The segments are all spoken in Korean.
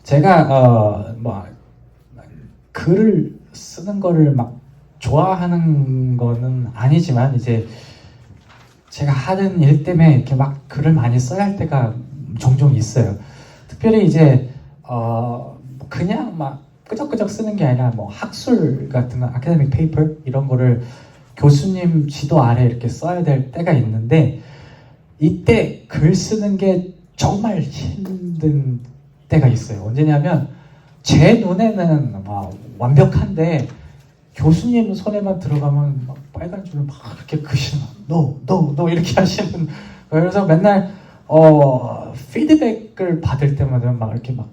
제가 글을 쓰는 거를 막 좋아하는 거는 아니지만 이제 제가 하는 일 때문에 이렇게 막 글을 많이 써야 할 때가 종종 있어요. 특별히 이제 그냥 막 끄적끄적 쓰는 게 아니라 뭐 학술 같은 거, 아카데믹 페이퍼 이런 거를 교수님 지도 아래 이렇게 써야 될 때가 있는데, 이때 글 쓰는 게 정말 힘든 때가 있어요. 언제냐면 제 눈에는 막 완벽한데 교수님 손에만 들어가면 막 빨간 줄을 막 이렇게 그시는 no 이렇게 하시는 거예요. 그래서 맨날 피드백을 받을 때마다 막 이렇게 막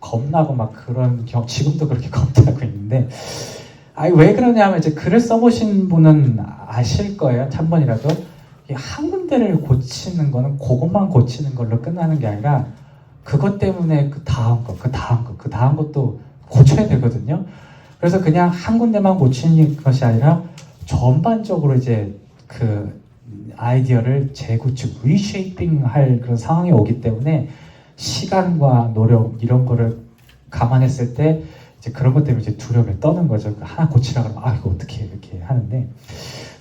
겁나고 막 그런 경우, 지금도 그렇게 겁나고 있는데, 왜 그러냐면 이제 글을 써보신 분은 아실 거예요. 한 번이라도 한 군데를 고치는 거는 그것만 고치는 걸로 끝나는 게 아니라 그것 때문에 그 다음 것도 고쳐야 되거든요. 그래서 그냥 한 군데만 고치는 것이 아니라 전반적으로 이제 그 아이디어를 재구축, 리쉐이핑 할 그런 상황이 오기 때문에 시간과 노력 이런 거를 감안했을 때 이제 그런 것 때문에 이제 두려움에 떠는 거죠. 하나 고치라 그러면 이거 어떻게 이렇게 하는데,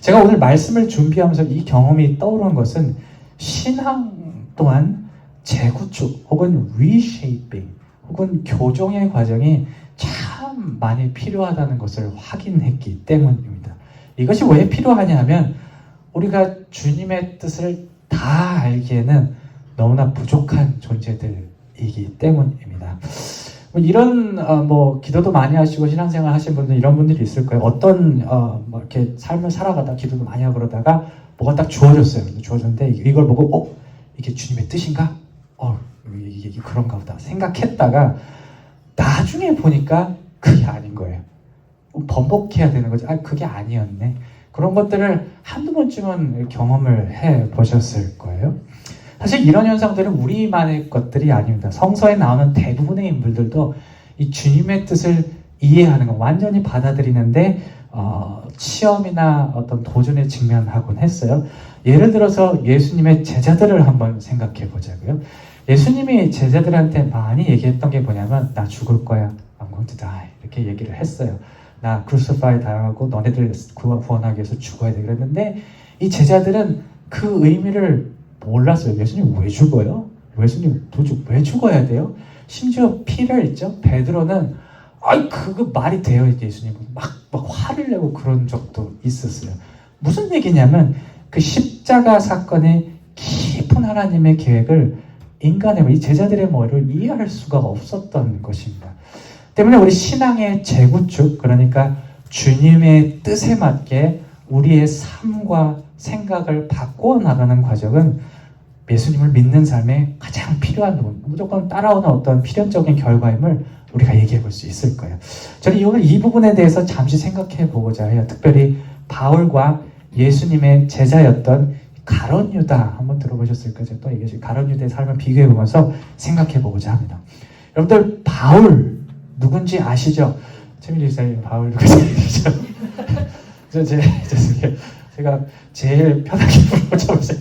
제가 오늘 말씀을 준비하면서 이 경험이 떠오른 것은 신앙 또한 재구축 혹은 리쉐이핑 혹은 교정의 과정이 참 많이 필요하다는 것을 확인했기 때문입니다. 이것이 왜 필요하냐 하면 우리가 주님의 뜻을 다 알기에는 너무나 부족한 존재들이기 때문입니다. 이런 기도도 많이 하시고 신앙생활 하신 분들, 이런 분들이 있을 거예요. 어떤 이렇게 삶을 살아가다 기도도 많이 하고 그러다가 뭐가 딱 주어졌어요. 주어졌는데 이걸 보고 이게 주님의 뜻인가? 이게 그런가 보다 생각했다가 나중에 보니까 그게 아닌 거예요. 번복해야 되는 거죠. 그게 아니었네. 그런 것들을 한두 번쯤은 경험을 해 보셨을 거예요. 사실 이런 현상들은 우리만의 것들이 아닙니다. 성서에 나오는 대부분의 인물들도 이 주님의 뜻을 이해하는 거, 완전히 받아들이는데 시험이나 어떤 도전에 직면하곤 했어요. 예를 들어서 예수님의 제자들을 한번 생각해 보자고요. 예수님이 제자들한테 많이 얘기했던 게 뭐냐면, 나 죽을 거야, I'm going to die, 이렇게 얘기를 했어요. 나 crucify 당하고 너네들 구원하기 위해서 죽어야 돼 그랬는데, 이 제자들은 그 의미를 몰랐어요. 예수님 왜 죽어요? 예수님 도대체 왜 죽어야 돼요? 심지어 피를 있죠? 베드로는 그거 말이 돼요? 예수님은 막 화를 내고 그런 적도 있었어요. 무슨 얘기냐면 그 십자가 사건의 깊은 하나님의 계획을 인간의 이 제자들의 머리로 이해할 수가 없었던 것입니다. 때문에 우리 신앙의 재구축, 그러니까 주님의 뜻에 맞게 우리의 삶과 생각을 바꾸어 나가는 과정은 예수님을 믿는 삶에 가장 필요한 부분, 무조건 따라오는 어떤 필연적인 결과임을 우리가 얘기해 볼 수 있을 거예요. 저는 오늘 이 부분에 대해서 잠시 생각해 보고자 해요. 특별히 바울과 예수님의 제자였던 가룟 유다 한번 들어보셨을까요? 제가 또 얘기했어요. 가룟 유다의 삶을 비교해 보면서 생각해 보고자 합니다. 여러분들 바울 누군지 아시죠? 최민희 기자님 바울 누군지 아시죠? 제가 제일 편하게 불러줘보세요.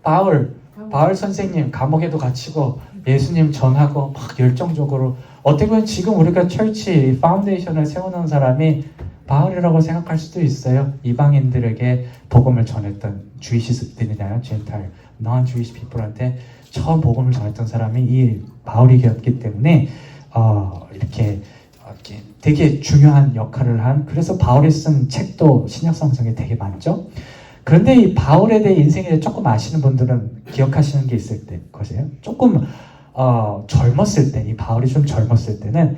바울 선생님 감옥에도 갇히고 예수님 전하고 막 열정적으로, 어떻게 보면 지금 우리가 철치 파운데이션을 세워놓은 사람이 바울이라고 생각할 수도 있어요. 이방인들에게 복음을 전했던, 주이시들이나 젠탈, non-Jewish people한테 처음 복음을 전했던 사람이 이 바울이었기 때문에 이렇게 되게 중요한 역할을 한, 그래서 바울이 쓴 책도 신약 성경에 되게 많죠. 그런데 이 바울에 대해 인생에 조금 아시는 분들은 기억하시는 게 있을 때 것이에요. 조금 젊었을 때, 이 바울이 좀 젊었을 때는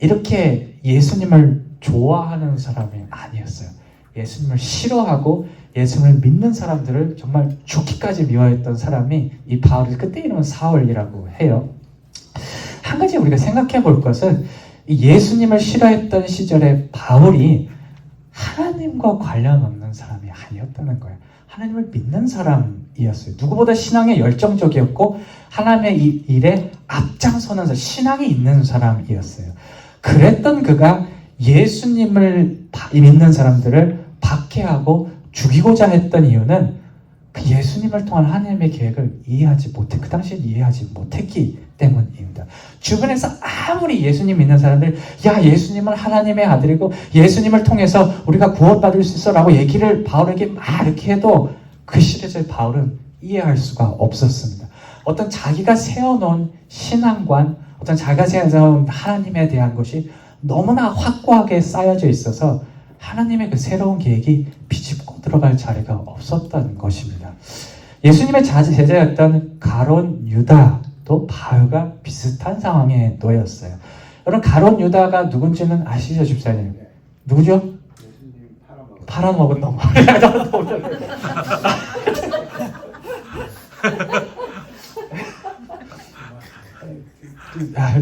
이렇게 예수님을 좋아하는 사람이 아니었어요. 예수님을 싫어하고 예수님을 믿는 사람들을 정말 죽기까지 미워했던 사람이 이 바울이, 그때 이름은 사울이라고 해요. 한 가지 우리가 생각해 볼 것은, 예수님을 싫어했던 시절에 바울이 하나님과 관련 없는 사람이 아니었다는 거예요. 하나님을 믿는 사람이었어요. 누구보다 신앙에 열정적이었고 하나님의 일에 앞장서는 사람, 신앙이 있는 사람이었어요. 그랬던 그가 예수님을 믿는 사람들을 박해하고 죽이고자 했던 이유는 그 예수님을 통한 하나님의 계획을 그 당시에 이해하지 못했기 때문입니다. 주변에서 아무리 예수님 믿는 사람들, 야, 예수님은 하나님의 아들이고 예수님을 통해서 우리가 구원받을 수 있어 라고 얘기를 바울에게 막 이렇게 해도 그 시대의 바울은 이해할 수가 없었습니다. 어떤 자기가 세워놓은 신앙관, 어떤 자기가 세워놓은 하나님에 대한 것이 너무나 확고하게 쌓여져 있어서 하나님의 그 새로운 계획이 비집고 들어갈 자리가 없었던 것입니다. 예수님의 제자였던 가룟 유다도 바울과 비슷한 상황에 놓였어요. 여러분, 가룟 유다가 누군지는 아시죠, 집사님? 누구죠? 예수님 팔아먹은 놈.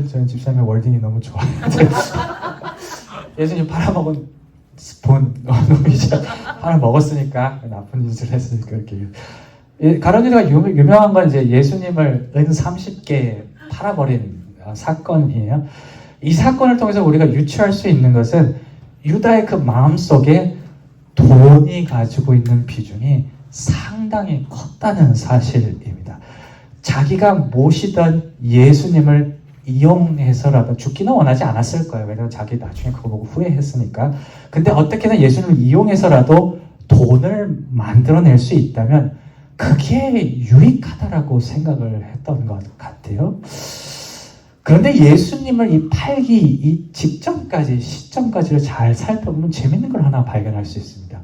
저는 집사님의 월딩이 너무 좋아요. 예수님 팔아먹은 놈이죠. 팔아먹었으니까 나쁜 짓을 했으니까 이렇게. 가룟 유다가 유명한 건 이제 예수님을 은 30개 팔아버린 사건이에요. 이 사건을 통해서 우리가 유추할 수 있는 것은 유다의 그 마음속에 돈이 가지고 있는 비중이 상당히 컸다는 사실입니다. 자기가 모시던 예수님을 이용해서라도, 죽기는 원하지 않았을 거예요. 왜냐면 자기 나중에 그거 보고 후회했으니까. 근데 어떻게든 예수님을 이용해서라도 돈을 만들어낼 수 있다면 그게 유익하다라고 생각을 했던 것 같아요. 그런데 예수님을 팔기 이 직전까지, 시점까지를 잘 살펴보면 재밌는 걸 하나 발견할 수 있습니다.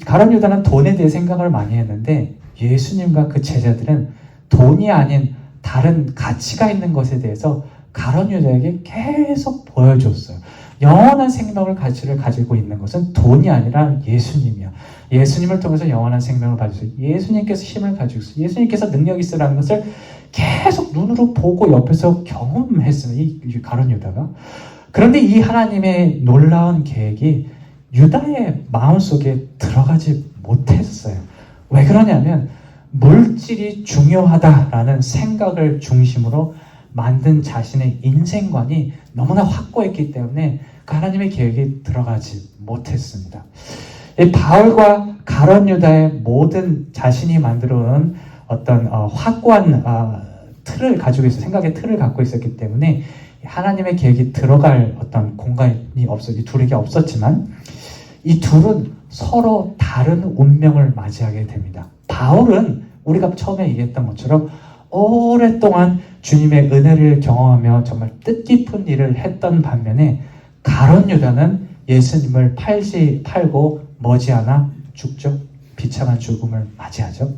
가룟 유다는 돈에 대해 생각을 많이 했는데 예수님과 그 제자들은 돈이 아닌 다른 가치가 있는 것에 대해서 가룟 유다에게 계속 보여줬어요. 영원한 생명을 가치를 가지고 있는 것은 돈이 아니라 예수님이야. 예수님을 통해서 영원한 생명을 가지고 있어요. 예수님께서 힘을 가지고 있어요. 예수님께서 능력이 있으라는 것을 계속 눈으로 보고 옆에서 경험했어요. 이 가룟 유다가. 그런데 이 하나님의 놀라운 계획이 유다의 마음속에 들어가지 못했어요. 왜 그러냐면 물질이 중요하다라는 생각을 중심으로 만든 자신의 인생관이 너무나 확고했기 때문에 그 하나님의 계획이 들어가지 못했습니다. 이 바울과 가룟 유다의 모든 자신이 만들어온 어떤 확고한 틀을 가지고 있어, 생각의 틀을 갖고 있었기 때문에 하나님의 계획이 들어갈 어떤 공간이 이 둘에게 없었지만 이 둘은 서로 다른 운명을 맞이하게 됩니다. 바울은 우리가 처음에 얘기했던 것처럼 오랫동안 주님의 은혜를 경험하며 정말 뜻깊은 일을 했던 반면에 가룟 유다는 예수님을 팔고 머지않아 죽죠. 비참한 죽음을 맞이하죠.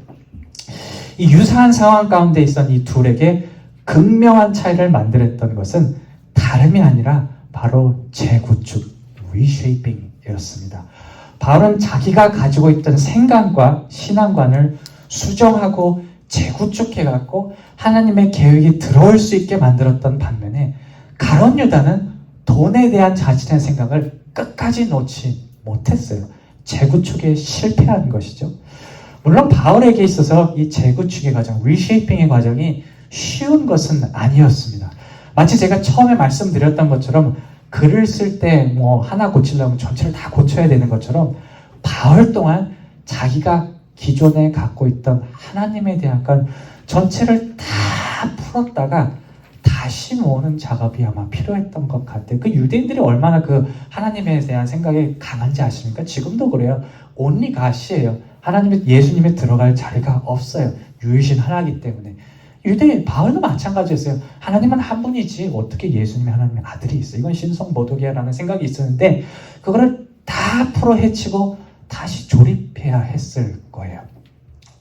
이 유사한 상황 가운데 있던 이 둘에게 극명한 차이를 만들었던 것은 다름이 아니라 바로 재구축, reshaping이었습니다. 바울은 자기가 가지고 있던 생각과 신앙관을 수정하고 재구축해갖고 하나님의 계획이 들어올 수 있게 만들었던 반면에 가룟 유다는 돈에 대한 자신의 생각을 끝까지 놓지 못했어요. 재구축에 실패한 것이죠. 물론 바울에게 있어서 이 재구축의 과정, 리쉐이핑의 과정이 쉬운 것은 아니었습니다. 마치 제가 처음에 말씀드렸던 것처럼 글을 쓸 때 뭐 하나 고치려면 전체를 다 고쳐야 되는 것처럼 바울 또한 자기가 기존에 갖고 있던 하나님에 대한 건 전체를 다 풀었다가 다시 모으는 작업이 아마 필요했던 것 같아요. 그 유대인들이 얼마나 그 하나님에 대한 생각이 강한지 아십니까? 지금도 그래요. only God이에요. 예수님에 들어갈 자리가 없어요. 유일신 하나이기 때문에. 유대인 바울도 마찬가지였어요. 하나님은 한 분이지 어떻게 예수님이 하나님의 아들이 있어? 이건 신성모독이야라는 생각이 있었는데 그거를 다 풀어 헤치고 다시 조립해야 했을 거예요.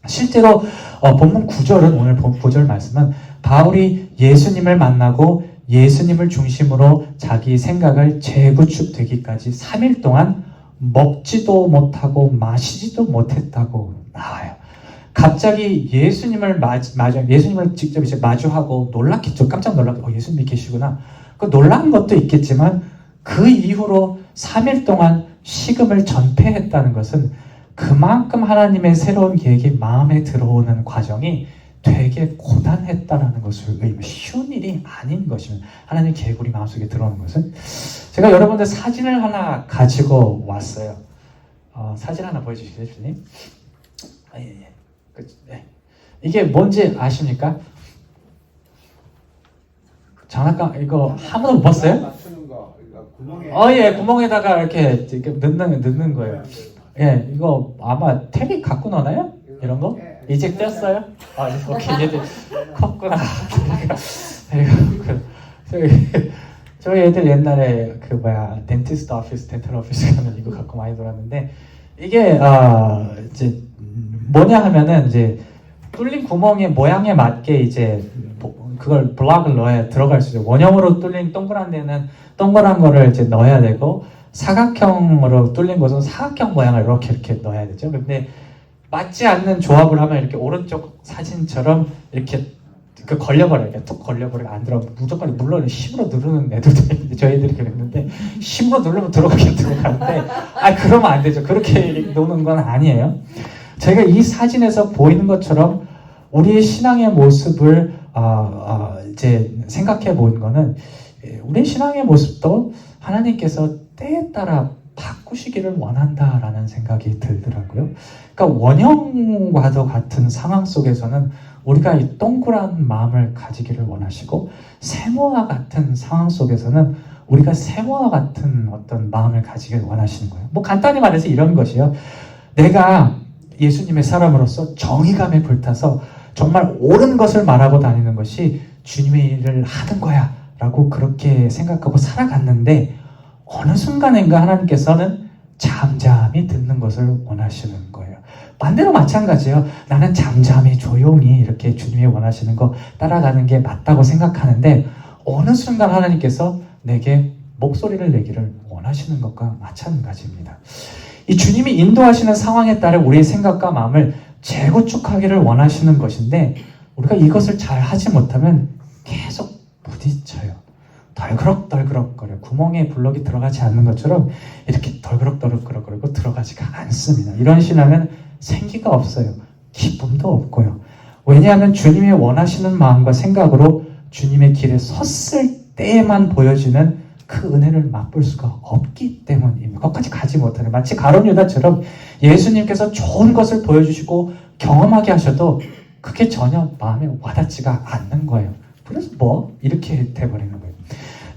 실제로 본문 9절은, 오늘 본 9절 말씀은 바울이 예수님을 만나고 예수님을 중심으로 자기 생각을 재구축되기까지 3일 동안 먹지도 못하고 마시지도 못했다고 나와요. 갑자기 예수님을 직접 이제 마주하고 놀랐겠죠. 깜짝 놀랐고 예수님이 계시구나. 그 놀란 것도 있겠지만 그 이후로 3일 동안 식음을 전폐했다는 것은 그만큼 하나님의 새로운 계획이 마음에 들어오는 과정이 되게 고단했다라는 것을 의미해요. 쉬운 일이 아닌 것입니다. 하나님의 계획이 우리 마음속에 들어오는 것은. 제가 여러분들 사진을 하나 가지고 왔어요. 사진 하나 보여주시겠어요, 주님? 예. 네. 이게 뭔지 아십니까? 장난감 이거 아무도 못 봤어요? 맞추는 거 구멍에. 예, 구멍에다가 이렇게 넣는 거예요. 예, 이거 아마 탭이 갖고 노나요? 이런 거? 이제 뗐어요? 오케이, 얘들 컸구나. 저희 애들 옛날에 덴티스트 오피스, 덴탈 오피스 가면 이거 갖고 많이 놀았는데 이게 이제 뭐냐 하면은 이제 뚫린 구멍의 모양에 맞게 이제 그걸 블럭을 넣어야 들어갈 수 있어요. 원형으로 뚫린 동그란 데는 동그란 거를 이제 넣어야 되고 사각형으로 뚫린 곳은 사각형 모양을 이렇게 넣어야 되죠. 근데 맞지 않는 조합을 하면 이렇게 오른쪽 사진처럼 이렇게 걸려버려요. 이렇게 툭 걸려버리고 안 들어가고 무조건 물론 힘으로 누르는 애들도 있는데 저희 애들이 그랬는데 힘으로 누르면 들어가긴 들어가는데 그러면 안 되죠. 그렇게 노는 건 아니에요. 제가 이 사진에서 보이는 것처럼 우리의 신앙의 모습을 이제 생각해 본 거는 우리의 신앙의 모습도 하나님께서 때에 따라 바꾸시기를 원한다라는 생각이 들더라고요. 그러니까 원형과도 같은 상황 속에서는 우리가 이 동그란 마음을 가지기를 원하시고 세모와 같은 상황 속에서는 우리가 세모와 같은 어떤 마음을 가지기를 원하시는 거예요. 뭐 간단히 말해서 이런 것이요. 내가 예수님의 사람으로서 정의감에 불타서 정말 옳은 것을 말하고 다니는 것이 주님의 일을 하는 거야 라고 그렇게 생각하고 살아갔는데 어느 순간인가 하나님께서는 잠잠히 듣는 것을 원하시는 거예요. 반대로 마찬가지예요. 나는 잠잠히 조용히 이렇게 주님이 원하시는 거 따라가는 게 맞다고 생각하는데 어느 순간 하나님께서 내게 목소리를 내기를 원하시는 것과 마찬가지입니다. 이 주님이 인도하시는 상황에 따라 우리의 생각과 마음을 재구축하기를 원하시는 것인데 우리가 이것을 잘 하지 못하면 계속 부딪혀요. 덜그럭덜그럭거려. 구멍에 블럭이 들어가지 않는 것처럼 이렇게 덜그럭덜그럭거리고 들어가지가 않습니다. 이런 신앙은 생기가 없어요. 기쁨도 없고요. 왜냐하면 주님이 원하시는 마음과 생각으로 주님의 길에 섰을 때에만 보여지는 그 은혜를 맛볼 수가 없기 때문입니다. 거기까지 가지 못하는 마치 가룟 유다처럼 예수님께서 좋은 것을 보여주시고 경험하게 하셔도 그게 전혀 마음에 와닿지가 않는 거예요. 그래서 이렇게 돼버리는 거예요.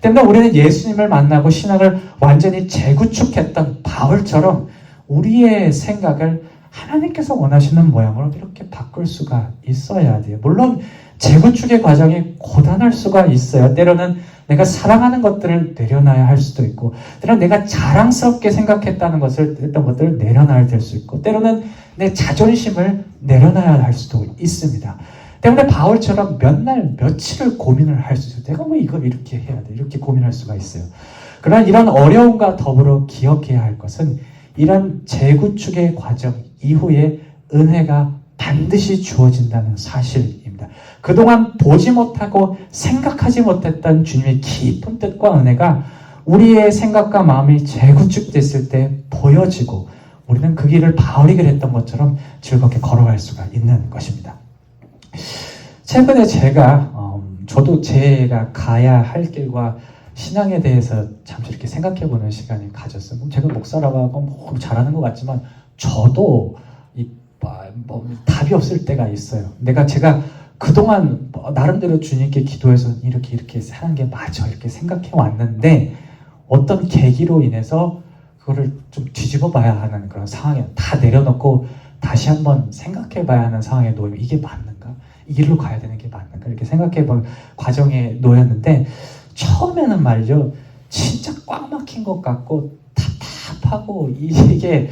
때문에 우리는 예수님을 만나고 신앙을 완전히 재구축했던 바울처럼 우리의 생각을 하나님께서 원하시는 모양으로 이렇게 바꿀 수가 있어야 돼요. 물론 재구축의 과정이 고단할 수가 있어요. 때로는 내가 사랑하는 것들을 내려놔야 할 수도 있고, 때로는 내가 자랑스럽게 생각했던 것들을 내려놔야 될 수 있고, 때로는 내 자존심을 내려놔야 할 수도 있습니다. 때문에 바울처럼 몇 날, 며칠을 고민을 할 수 있어요. 내가 왜 이걸 이렇게 해야 돼? 이렇게 고민할 수가 있어요. 그러나 이런 어려움과 더불어 기억해야 할 것은 이런 재구축의 과정 이후에 은혜가 반드시 주어진다는 사실입니다. 그동안 보지 못하고 생각하지 못했던 주님의 깊은 뜻과 은혜가 우리의 생각과 마음이 재구축됐을 때 보여지고 우리는 그 길을 바울이 그랬던 것처럼 즐겁게 걸어갈 수가 있는 것입니다. 최근에 저도 제가 가야 할 길과 신앙에 대해서 잠시 이렇게 생각해보는 시간을 가졌어요. 제가 목사라고 하고 잘하는 것 같지만 저도 답이 없을 때가 있어요. 제가 그동안 나름대로 주님께 기도해서 이렇게 사는 게 맞아 이렇게 생각해 왔는데 어떤 계기로 인해서 그거를 좀 뒤집어 봐야 하는 그런 상황에 다 내려놓고 다시 한번 생각해 봐야 하는 상황에 놓이면 이게 맞는가? 이 길로 가야 되는 게 맞는가? 이렇게 생각해 볼 과정에 놓였는데 처음에는 말이죠. 진짜 꽉 막힌 것 같고 답답하고 이게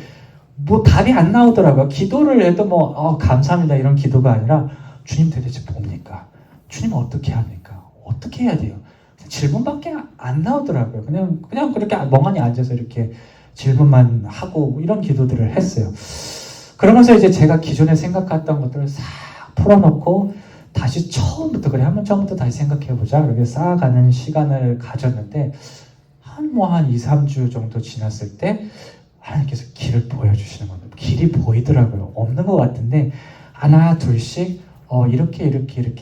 답이 안 나오더라고요. 기도를 해도 감사합니다 이런 기도가 아니라 주님 도대체 뭡니까? 주님 어떻게 합니까? 어떻게 해야 돼요? 질문밖에 안 나오더라고요. 그냥 그렇게 멍하니 앉아서 이렇게 질문만 하고 이런 기도들을 했어요. 그러면서 이제 제가 기존에 생각했던 것들을 싹 풀어놓고 다시 처음부터 한번 처음부터 다시 생각해보자 이렇게 쌓아가는 시간을 가졌는데 한 2, 3주 정도 지났을 때 하나님께서 길을 보여주시는 겁니다. 길이 보이더라고요. 없는 것 같은데 하나 둘씩 이렇게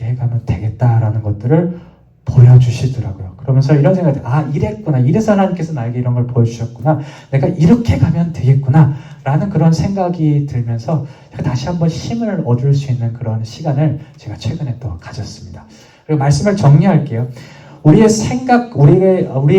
해가면 되겠다라는 것들을 보여주시더라고요. 그러면서 이런 생각이 이랬구나. 이래서 하나님께서 나에게 이런 걸 보여주셨구나. 내가 이렇게 가면 되겠구나. 라는 그런 생각이 들면서 제가 다시 한번 힘을 얻을 수 있는 그런 시간을 제가 최근에 또 가졌습니다. 그리고 말씀을 정리할게요. 우리의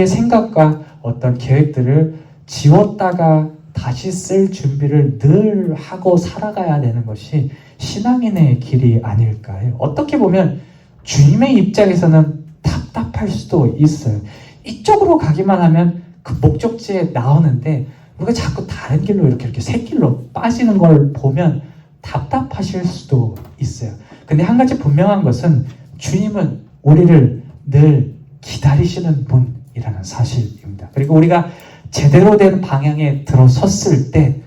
생각과 어떤 계획들을 지웠다가 다시 쓸 준비를 늘 하고 살아가야 되는 것이 신앙인의 길이 아닐까요? 어떻게 보면 주님의 입장에서는 답답할 수도 있어요. 이쪽으로 가기만 하면 그 목적지에 나오는데 우리가 자꾸 다른 길로 이렇게 새길로 빠지는 걸 보면 답답하실 수도 있어요. 근데 한 가지 분명한 것은 주님은 우리를 늘 기다리시는 분이라는 사실입니다. 그리고 우리가 제대로 된 방향에 들어섰을 때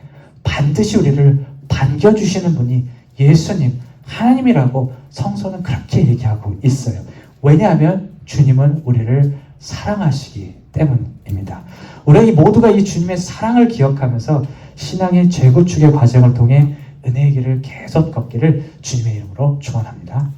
반드시 우리를 반겨주시는 분이 예수님, 하나님이라고 성서는 그렇게 얘기하고 있어요. 왜냐하면 주님은 우리를 사랑하시기 때문입니다. 우리 모두가 이 주님의 사랑을 기억하면서 신앙의 재구축의 과정을 통해 은혜의 길을 계속 걷기를 주님의 이름으로 축원합니다.